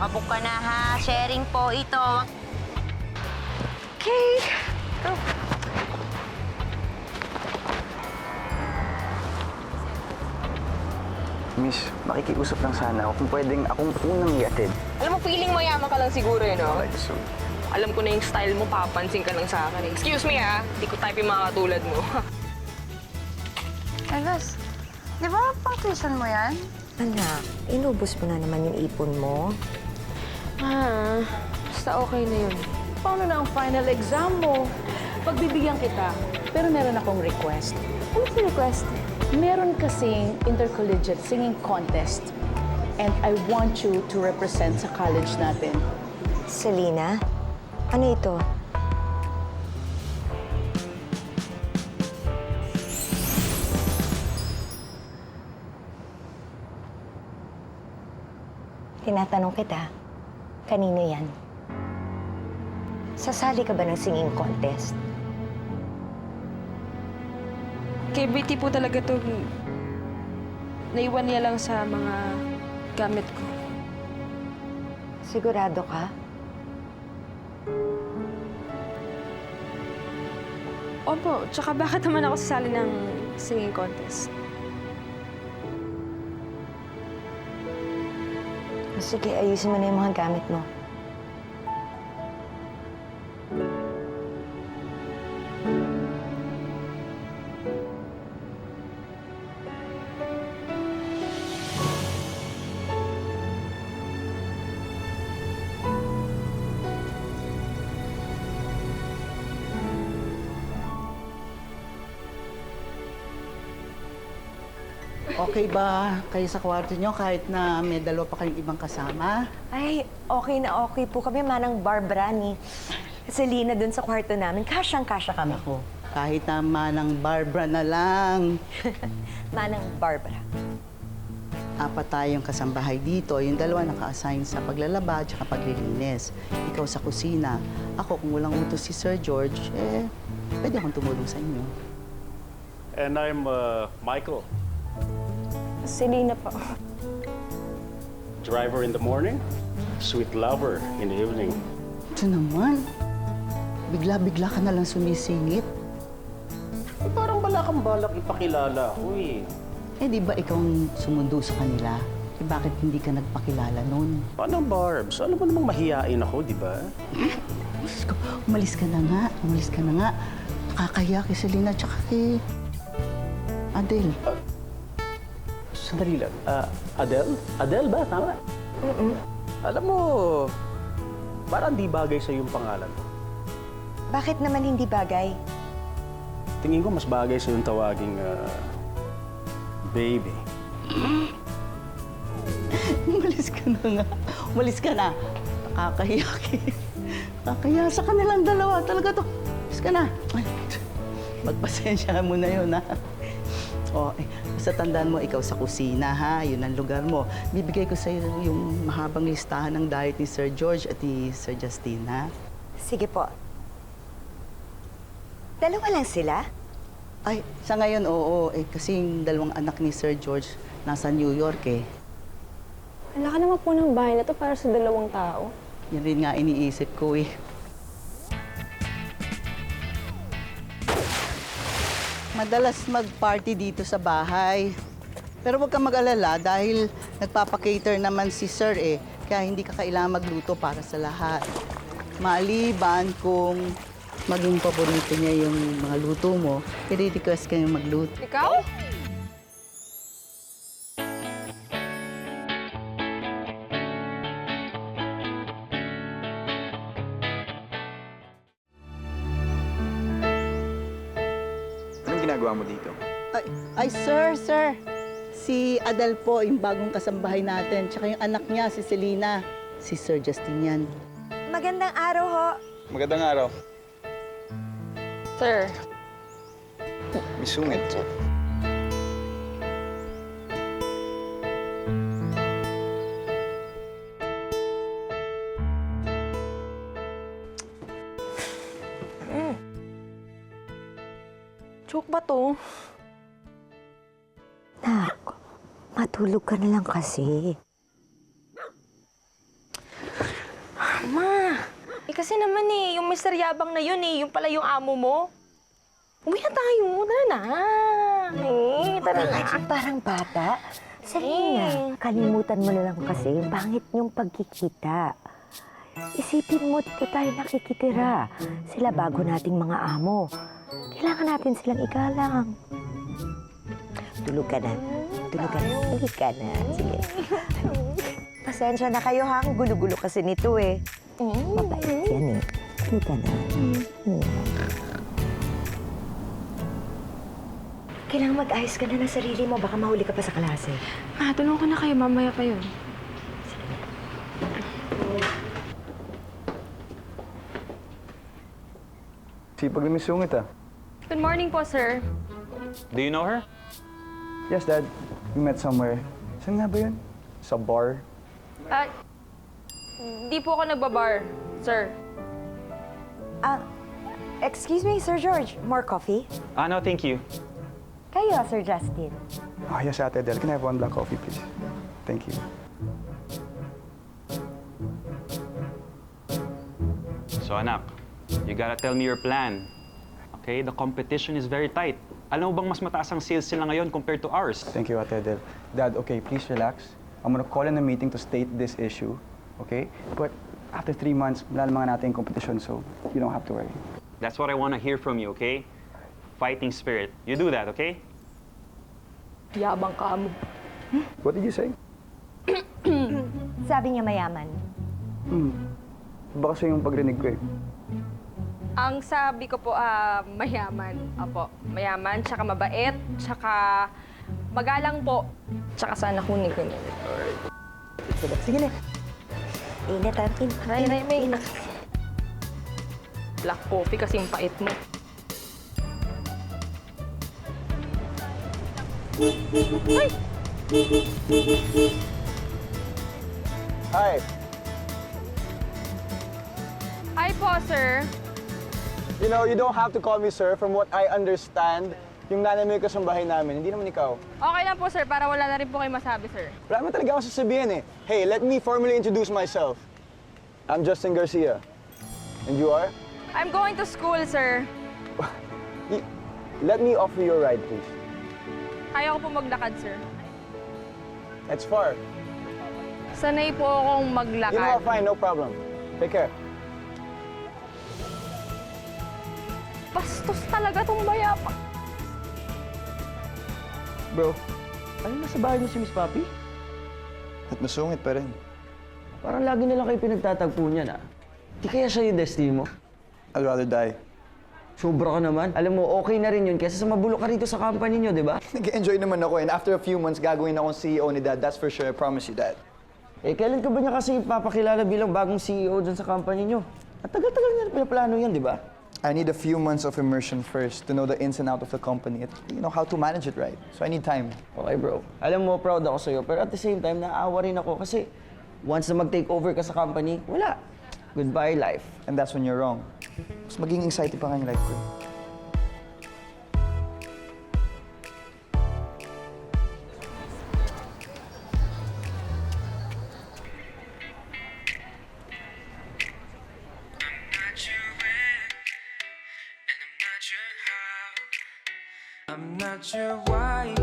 Makabook ka na ha. Sharing po ito. Okay. Go. Miss, makikiusap lang sana ako kung pwedeng akong unang i-attend. Alam mo, feeling mo yaman ka lang siguro, no? Alright, so... Alam ko na yung style mo, papansin ka lang sa akin. Excuse me, ha? Hindi ko type yung mga katulad mo. Elas, di ba pang tuition mo yan? Anak, inubos mo na naman yung ipon mo. Basta okay na yun. Paano na ang final exam mo? Pagbibigyan kita, pero meron akong request. Ano yung request? Meron kasing intercollegiate singing contest. And I want you to represent sa college natin. Selena, ano ito? Tinatanong kita, kanino yan? Sasali ka ba ng singing contest? Kay Betty po talaga to. Naiwan niya lang sa mga gamit ko. Sigurado ka? Opo, tsaka bakit naman ako sasali ng singing contest? Sige, ayusin mo na yung mga gamit mo. Okay ba kayo sa kwarto nyo kahit na may dalawa pa kayong ibang kasama? Ay, okay na okay po kami. Manang Barbara ni Selena dun sa kwarto namin. Kasyang-kasya kami. Ako, kahit naman ng Barbara na lang. Manang Barbara. Apat tayong kasambahay dito. Yung dalawa naka-assign sa paglalaba at paglilinis. Ikaw sa kusina. Ako, kung walang utos si Sir George, pwede akong tumulong sa inyo. And I'm Michael. Selena po. Driver in the morning, sweet lover in the evening. Ito naman. Bigla-bigla ka na lang sumisingit. Eh, parang wala kang balak ipakilala ako eh. Eh, di ba ikaw ang sumundo sa kanila? Eh, bakit hindi ka nagpakilala nun? Paano, Barbs? Alam mo namang mahiyain ako, di ba? Diyos ko, umalis ka na nga. Umalis ka na nga. Nakakahiya kay Selena tsaka kay Adele. Sandali lang. Adele? Adele ba? Tama? Alam mo, parang di bagay sa yung pangalan mo. Bakit naman hindi bagay? Tingin ko mas bagay sa yung tawaging baby. Umalis ka na nga. Umalis ka na. Nakakahiya kay... Nakakahiya sa kanilang dalawa. Talaga to. Umalis ka na. Ay, magpasensya mo na yun, ha? O, basta tandaan mo, ikaw sa kusina, ha? Yun ang lugar mo. Bibigay ko sa'yo yung mahabang listahan ng diet ni Sir George at ni Sir Justin, ha? Sige po. Dalawa lang sila? Ay, sa ngayon, oo. Kasi yung dalawang anak ni Sir George nasa New York, eh. Ang laki naman po ng bahay na to para sa dalawang tao. Yan rin nga iniisip ko, eh. Madalas mag-party dito sa bahay. Pero huwag kang mag-alala dahil nagpapakater naman si Sir, eh. Kaya hindi ka kailangan magluto para sa lahat. Maliban kung maging paborito niya yung mga luto mo, i-request ka yung magluto. Ikaw? Anong ginagawa mo dito? Ay, sir. Si Adele po, yung bagong kasambahay natin. Tsaka yung anak niya, si Selena. Si Sir Justin yan. Magandang araw ho. Magandang araw. Sir. Miss Sungit. Joke ba to? Nak, matulog ka na lang kasi. kasi naman yung Mr. Yabang na yun yung pala yung amo mo. Uwi na tayo, tara na. Tara na. Parang bata. Selena, kalimutan mo na lang kasi yung pangit niyong pagkikita. Isipin mo, dito tayo nakikitira. Sila bago nating mga amo. Kailangan natin silang igalang. Tulog ka na. Tulog ka na. Tulog ka na. Sige. Pasensya na kayo ha. Ang gulo-gulo kasi nito eh. Mabait yan eh. Tulog ka na. Kailangan mag-ayos ka na ng sarili mo. Baka mahuli ka pa sa klase. Ma, tulungan ko na kayo. Mamaya pa yun. Sipag na may sungit ah. Good morning po, sir. Do you know her? Yes, Dad. We met somewhere. Saan nga ba yun? Sa bar? Di po ako nagbabar, sir. Excuse me, Sir George. More coffee? No, thank you. Kayo, Sir Justin. Oh, yes, Ate Adele. Can I have one black coffee, please? Thank you. So anak, you gotta tell me your plan. Okay? The competition is very tight. Alam mo bang mas mataas ang sales nila ngayon compared to ours? Thank you, Ate Adele. Dad, okay, please relax. I'm gonna call in a meeting to state this issue, okay? But after 3 months, malalaman natin yung competition, so you don't have to worry. That's what I wanna hear from you, okay? Fighting spirit. You do that, okay? Yabang ka mo. What did you say? Sabi niya mayaman. Baka sa yung pagrinig ko eh. Ang sabi ko po, mayaman. Opo, mayaman, tsaka mabait, tsaka magalang po. Tsaka sana kunin ko niya. Sige na. Init ha. Init. Black coffee kasing pait mo. Hi! Hi po, sir. You know, you don't have to call me sir. From what I understand, yung nanay mo yung kasambahay namin, hindi naman ikaw. Okay lang po, sir, para wala na rin po kayo masabi, sir. Wala naman talaga akong sasabihin eh. Hey, let me formally introduce myself. I'm Justin Garcia. And you are? I'm going to school, sir. Let me offer you a ride, please. Kaya ko po maglakad, sir. It's far. Sanay po akong You know maglakad. what? Fine, no problem. Take care. Bastos talaga tong mayapa. Bro, ano nasa bahay niyo si Miss Papi? At masungit pa rin. Parang lagi na lang kayo pinagtatagpo niyan, ah. Di kaya siya yung destiny mo? I'd rather die. Sobra ka naman. Alam mo, okay na rin yun kaysa sa mabulok ka rito sa company niyo, di ba? Nag-enjoy naman ako and after a few months, gagawin akong CEO ni Dad. That's for sure. I promise you that. Eh, kailan ka ba niya kasi papakilala bilang bagong CEO dyan sa company niyo? At tagal-tagal niya pinaplano yan, di ba? I need a few months of immersion first to know the ins and out of the company. You know, how to manage it right. So I need time. Okay, bro. Alam mo, proud ako sa'yo. Pero at the same time, naawa rin ako kasi once na mag-take over ka sa company, wala. Goodbye, life. And that's when you're wrong. Mas maging excited pa nga yung life ko. I'm not sure why,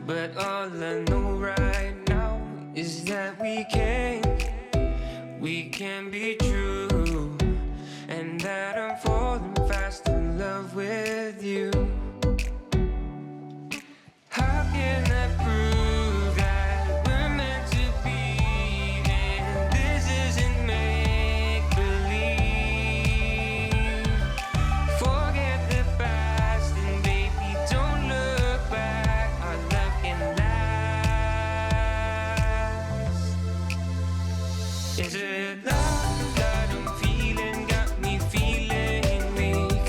but all I know right now is that we can be true, and that I'm falling fast in love with you. How can I prove that we're meant to be, and this isn't make-believe? Forget the past and baby, don't look back. Our love can last. Is it love that I'm feeling got me feeling weak?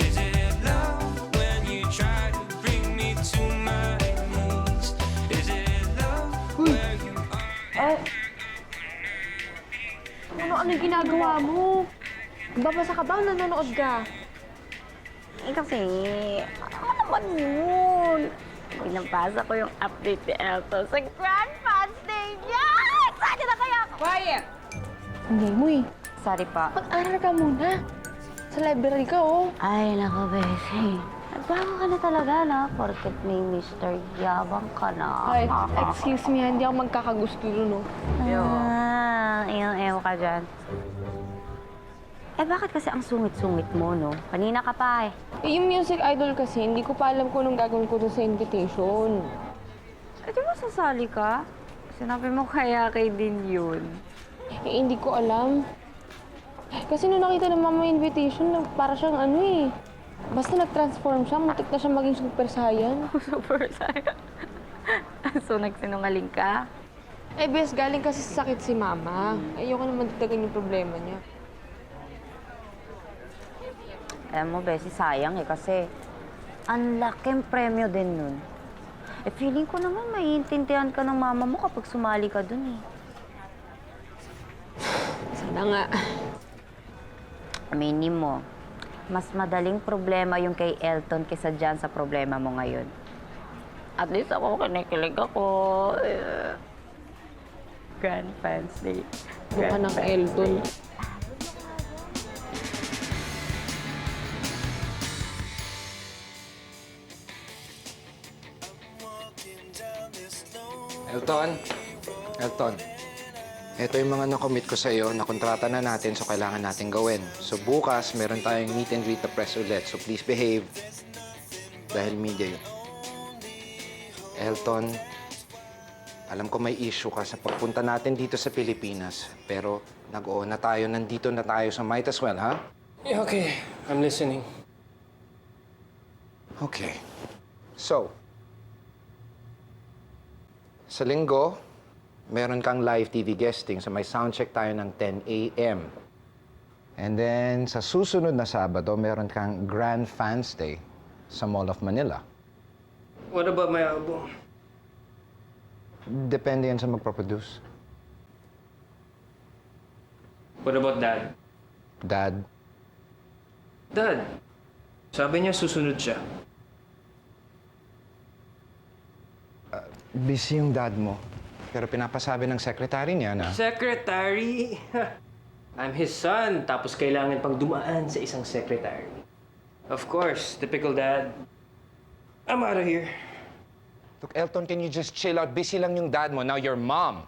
Is it love when you try to bring me to my knees? Is it love where you are? Ano ginagawa mo? Babasa ka ba? Nanonood ka? Kasi, ano naman yun? Pinapasa ko yung update ni Elton sa Grand Fans Day niya! Excited na kaya ako! Quiet! Hindi mo sasali pa. Mag-aral ka muna. Sa library ka, oh. Ay, nako, Bessie. Nagbago ka na talaga, na? Porket may Mr. Yabang ka na. Ay, excuse me, hindi ako magkakagusto dun, oh. Ewan ka dyan. Bakit kasi ang sungit-sungit mo, no? Kanina ka pa, eh. Yung music idol kasi, hindi ko pa alam kung anong gagawin ko dun sa invitation. Di ba sasali ka? Sinabi mo kaya kay din yun. Hindi ko alam. Kasi nung nakita ng mama yung invitation, para siyang ano eh. Basta nag-transform siya, mutik na siya maging super saiyan. Super saiyan. So, nagsinungaling ka? Bes, galing kasi sa sakit si mama. Ayoko naman dagdagan yung problema niya. Alam mo, Bessie, sayang eh, kasi ang laking premyo din nun. Feeling ko naman maiintindihan ka ng mama mo kapag sumali ka dun eh. Sana nga. Aminin mo, mas madaling problema yung kay Elton kaysa dyan sa problema mo ngayon. At least ako, kinikilig ako. Grand fans day. Mukha ng Elton. Elton, ito yung mga nakomit ko sa iyo na kontrata na natin so kailangan natin gawin. So bukas, meron tayong meet and greet na press ulit. So please behave dahil media yun. Elton, alam ko may issue ka sa pagpunta natin dito sa Pilipinas. Pero nag-o na tayo, nandito na tayo, so might as well, ha? Yeah, okay. I'm listening. Okay. So, sa linggo, meron kang live TV guesting. So may soundcheck tayo ng 10 a.m. And then, sa susunod na Sabado, meron kang Grand Fans Day sa Mall of Manila. What about my album? Depende yan sa magpaproduce. What about Dad? Dad, Dad, sabi niya susunod siya. busy yung dad mo. Pero pinapasabi ng secretary niya na... Secretary? I'm his son, tapos kailangan pang dumaan sa isang secretary. Of course, typical dad. I'm out of here. Look, Elton, can you just chill out? Busy lang yung dad mo. Now, your mom.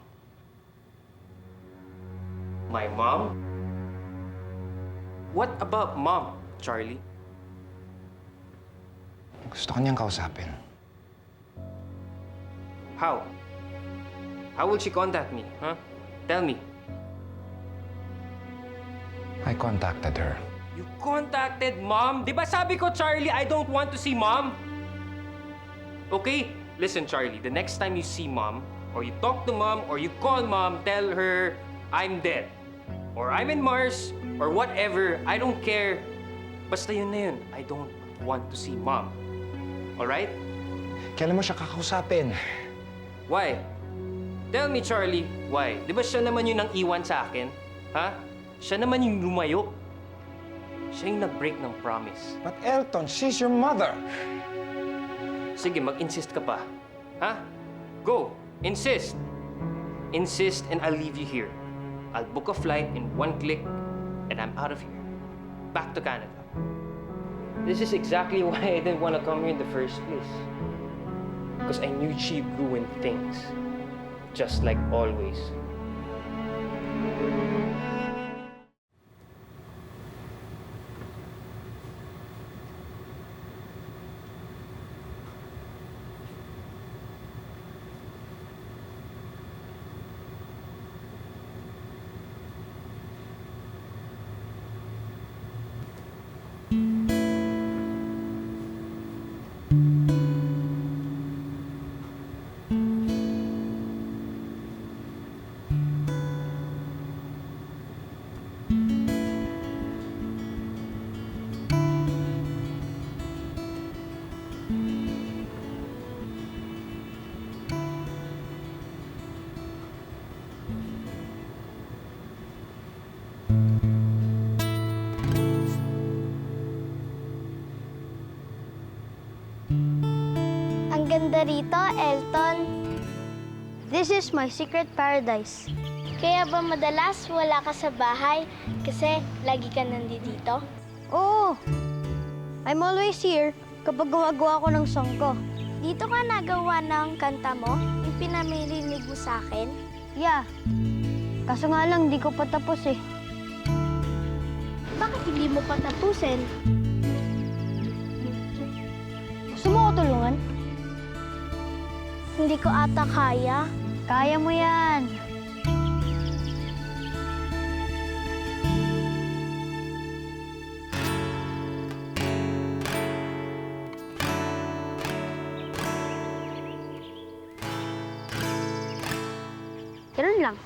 My mom? What about mom, Charlie? Gusto ko niyang kausapin. How? How will she contact me, huh? Tell me. I contacted her. You contacted mom? Di ba sabi ko, Charlie, I don't want to see mom? Okay? Listen, Charlie, the next time you see mom, or you talk to mom, or you call mom, tell her I'm dead. Or I'm in Mars, or whatever. I don't care. Basta yun na yun. I don't want to see mom. Alright? Kailan mo siya kakausapin? Why? Tell me, Charlie, why? Di ba siya naman yung nang iwan sa akin? Ha? Siya naman yung lumayo. Siya yung nag-break ng promise. But Elton, she's your mother. Sige, mag-insist ka pa. Ha? Go! Insist! Insist and I'll leave you here. I'll book a flight in one click and I'm out of here. Back to Canada. This is exactly why I didn't want to come here in the first place. Because I knew she'd ruin things. Just like always. Ang ganda rito, Elton. This is my secret paradise. Kaya ba madalas wala ka sa bahay kasi lagi ka nandito? Oo. I'm always here kapag gumagawa ko ng song ko. Dito ka nagawa ng kanta mo? Yung pinamirinig mo sa akin? Yeah. Kaso nga lang, di ko pa tapos eh. Bakit hindi mo pa tapusin? Gusto mo ko tulungan? Hindi ko ata kaya. Kaya mo yan. Ganun lang.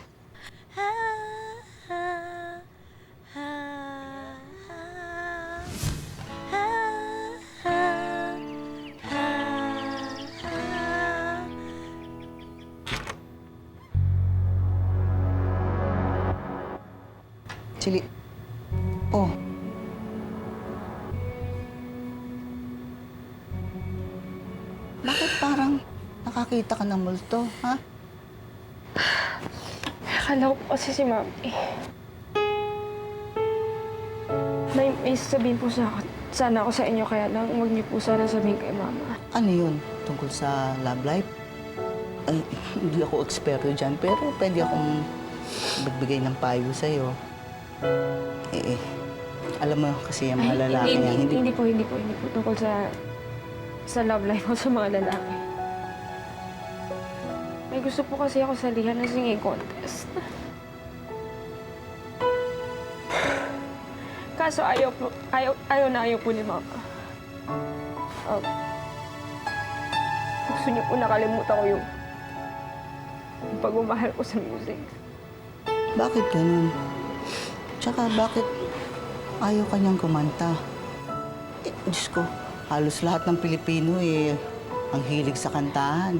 Chili. Oh. Bakit parang nakakita ka ng multo, ha? Akala ko po kasi si Mami. May sasabihin po sana ako sa inyo, kaya lang huwag niyo po sana sabihin kay Mama. Ano yun? Tungkol sa love life? Ay, hindi ako eksperto dyan, pero pwede akong magbigay ng payo sa'yo. Alam mo kasi yung mga lalaki yan, Hindi po tungkol sa love life o sa mga lalaki. May gusto po kasi ako salihan ng singing contest. Kaso ayaw po ni Mama. Gusto niyo po nakalimutan ko yung pagmamahal ko sa music. Bakit ganun? Tsaka bakit ayaw kanyang kumanta? Diyos ko, halos lahat ng Pilipino ang hilig sa kantahan.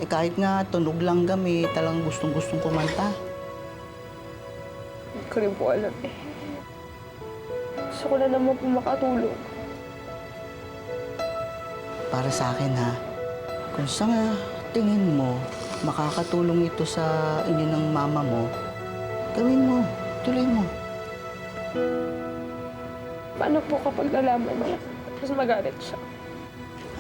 Kahit nga tunog lang kami, talagang gustong-gustong kumanta. Hindi ko rin po alam eh. Gusto ko na naman po makatulong. Para sa akin ha, kung sa tingin mo, makakatulong ito sa inyo ng mama mo, gawin mo, tuloy mo. Paano po kapag nalaman niya? Tapos magalit siya.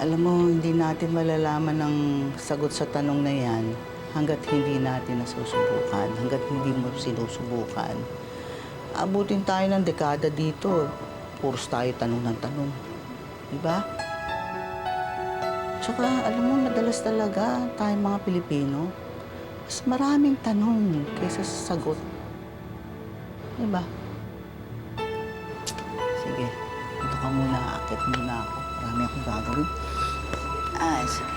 Alam mo, hindi natin malalaman ang sagot sa tanong na yan hanggat hindi natin nasusubukan, hanggat hindi mo sinusubukan. Abutin tayo ng dekada dito, puros tayo tanong ng tanong. Diba? Tsaka, alam mo, madalas talaga tayong mga Pilipino, mas maraming tanong kaysa sa sagot. Diba? Sige, dito ka muna, akit muna ako. Marami akong gagawin. Sige.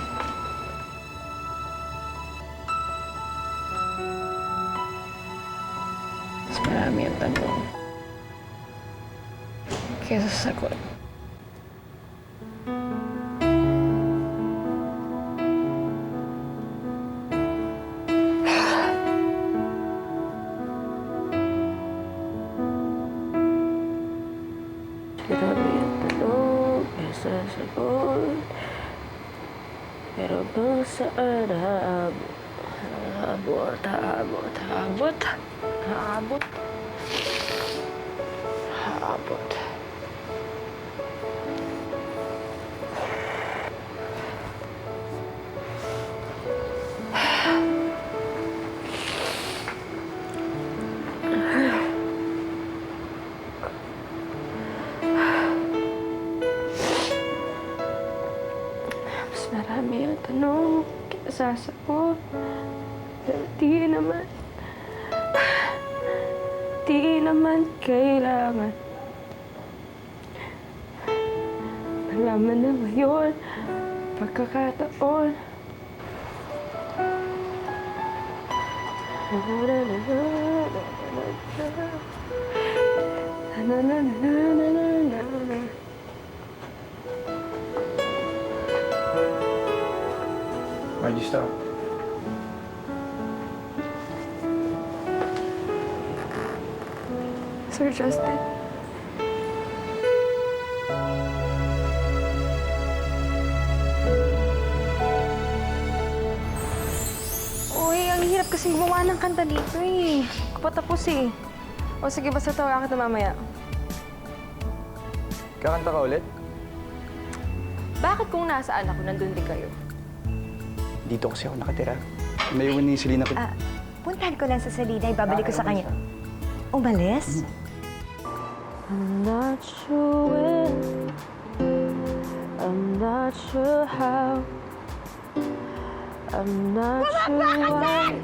Mas marami ang tanong kaysa sa sagot. Marami ang tanong kaysa sa sagot. Pero kung saan haabot. Mas marami ang tanong kaysa sa sagot. Pero di naman kailangan. Malaman na ngayon, pagkakataon. Why'd you stop? Sir Justin. Uy, ang hirap kasi kasi gumawa ng kanta dito eh. Kapatapos eh. O sige, basta tawagan kita mamaya. Kakanta ka ulit? Bakit kung nasaan ako, nandun din kayo? Dito kasi ako nakatira. May iwan ni Selena. Puntahan ko lang sa Salina, ibabalik ko sa kanya. Umalis? I'm not sure when, I'm not sure how, I'm not sure why.